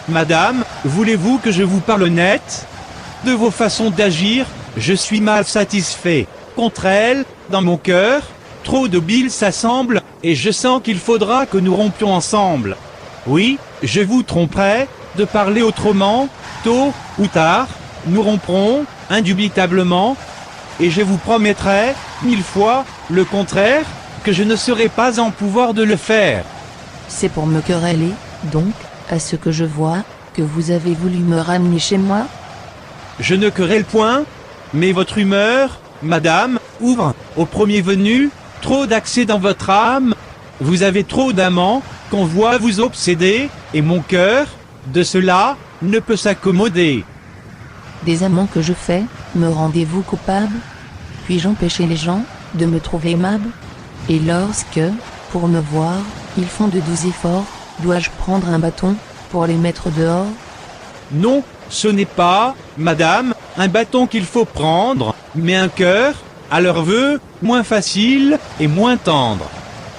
Madame, voulez-vous que je vous parle net? De vos façons d'agir, je suis mal satisfait. Contre elle, dans mon cœur, trop de bile s'assemble, et je sens qu'il faudra que nous rompions ensemble. Oui, je vous tromperai, de parler autrement, tôt ou tard, nous romprons, indubitablement, et je vous promettrai, 1000 fois, le contraire, que je ne serai pas en pouvoir de le faire. C'est pour me quereller, donc, à ce que je vois, que vous avez voulu me ramener chez moi? Je ne querelle point, mais votre humeur, madame, ouvre, au premier venu, trop d'accès dans votre âme. Vous avez trop d'amants, qu'on voit vous obséder, et mon cœur, de cela, ne peut s'accommoder. Des amants que je fais, me rendez-vous coupable? Puis-je empêcher les gens de me trouver aimable? Et lorsque, pour me voir, ils font de doux efforts, dois-je prendre un bâton pour les mettre dehors? Non, ce n'est pas, madame, un bâton qu'il faut prendre, mais un cœur, à leur vœu, moins facile et moins tendre.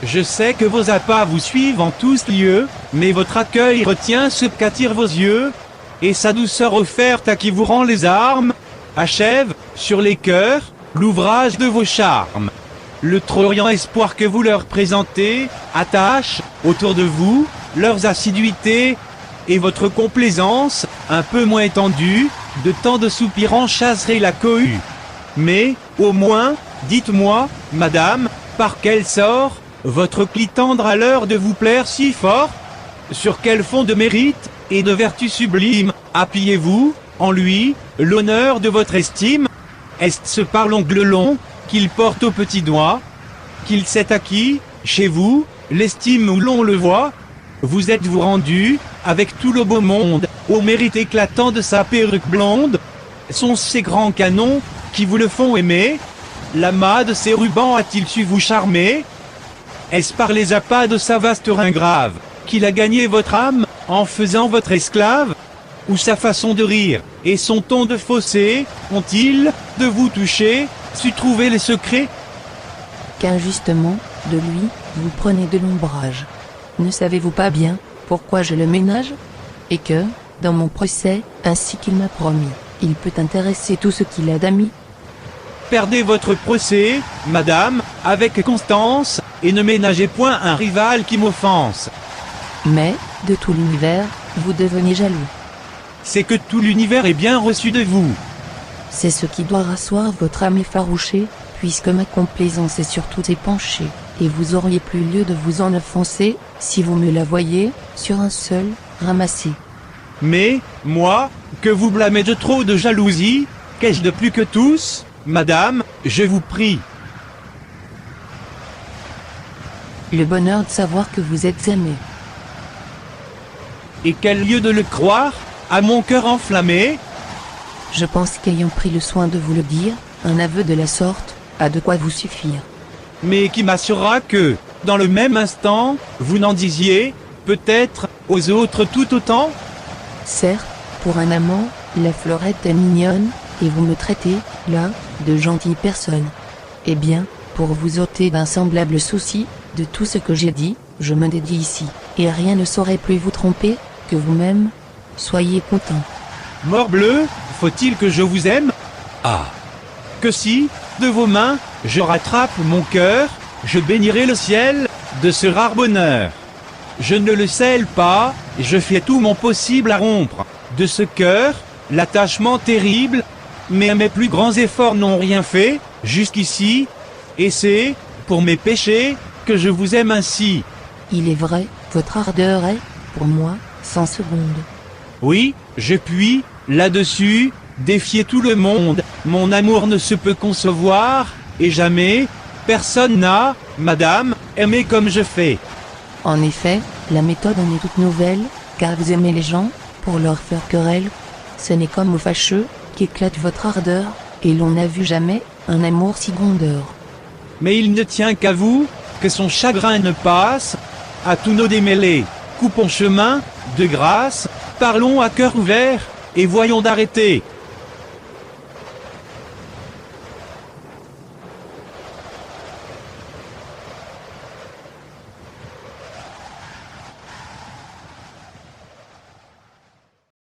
Je sais que vos appas vous suivent en tous lieux, mais votre accueil retient ce qu'attirent vos yeux, et sa douceur offerte à qui vous rend les armes, achève, sur les cœurs, l'ouvrage de vos charmes. Le troyant espoir que vous leur présentez, attache, autour de vous, leurs assiduités, et votre complaisance, un peu moins étendue, de tant de soupirants chasserait la cohue. Mais, au moins, dites-moi, madame, par quel sort, votre pli tendre a l'heure de vous plaire si fort? Sur quel fond de mérite, et de vertu sublime, appuyez-vous, en lui, l'honneur de votre estime? Est-ce par l'ongle long, qu'il porte au petit doigt, qu'il s'est acquis, chez vous, l'estime où l'on le voit? Vous êtes-vous rendu, avec tout le beau monde, au mérite éclatant de sa perruque blonde? Sont ces grands canons, qui vous le font aimer? L'amas de ses rubans a-t-il su vous charmer? Est-ce par les appas de sa vaste rein grave, qu'il a gagné votre âme, en faisant votre esclave? Ou sa façon de rire, et son ton de fausset, ont-ils, de vous toucher, su trouver les secrets? Qu'injustement, de lui, vous prenez de l'ombrage. Ne savez-vous pas bien, pourquoi je le ménage? Et que, dans mon procès, ainsi qu'il m'a promis, il peut intéresser tout ce qu'il a d'amis? Perdez votre procès, madame, avec constance, et ne ménagez point un rival qui m'offense. Mais, de tout l'univers, vous devenez jaloux. C'est que tout l'univers est bien reçu de vous. C'est ce qui doit rasseoir votre âme effarouchée, puisque ma complaisance est sur tout épanchée, et vous auriez plus lieu de vous en offenser, si vous me la voyez, sur un seul, ramassé. Mais, moi, que vous blâmez de trop de jalousie, qu'ai-je de plus que tous, madame, je vous prie? Le bonheur de savoir que vous êtes aimé. Et quel lieu de le croire, à mon cœur enflammé? Je pense qu'ayant pris le soin de vous le dire, un aveu de la sorte, a de quoi vous suffire. Mais qui m'assurera que, dans le même instant, vous n'en disiez, peut-être, aux autres tout autant? Certes, pour un amant, la Fleurette est mignonne, et vous me traitez, là, de gentille personne. Eh bien, pour vous ôter d'un semblable souci, de tout ce que j'ai dit, je me dédie ici, et rien ne saurait plus vous tromper, que vous-même. Soyez content. Morbleu, faut-il que je vous aime? Ah! Que si, de vos mains, je rattrape mon cœur, je bénirai le ciel, de ce rare bonheur. Je ne le scelle pas, et je fais tout mon possible à rompre, de ce cœur, l'attachement terrible, mais mes plus grands efforts n'ont rien fait, jusqu'ici, et c'est, pour mes péchés, que je vous aime ainsi. Il est vrai, votre ardeur est, pour moi, sans seconde. Oui, je puis, là-dessus, défier tout le monde, mon amour ne se peut concevoir, et jamais, personne n'a, madame, aimé comme je fais. En effet, la méthode en est toute nouvelle, car vous aimez les gens, pour leur faire querelle. Ce n'est comme aux fâcheux, qu'éclate votre ardeur, et l'on n'a vu jamais, un amour si grondeur. Mais il ne tient qu'à vous, que son chagrin ne passe, à tous nos démêlés, coupons chemin, de grâce, parlons à cœur ouvert, et voyons d'arrêter,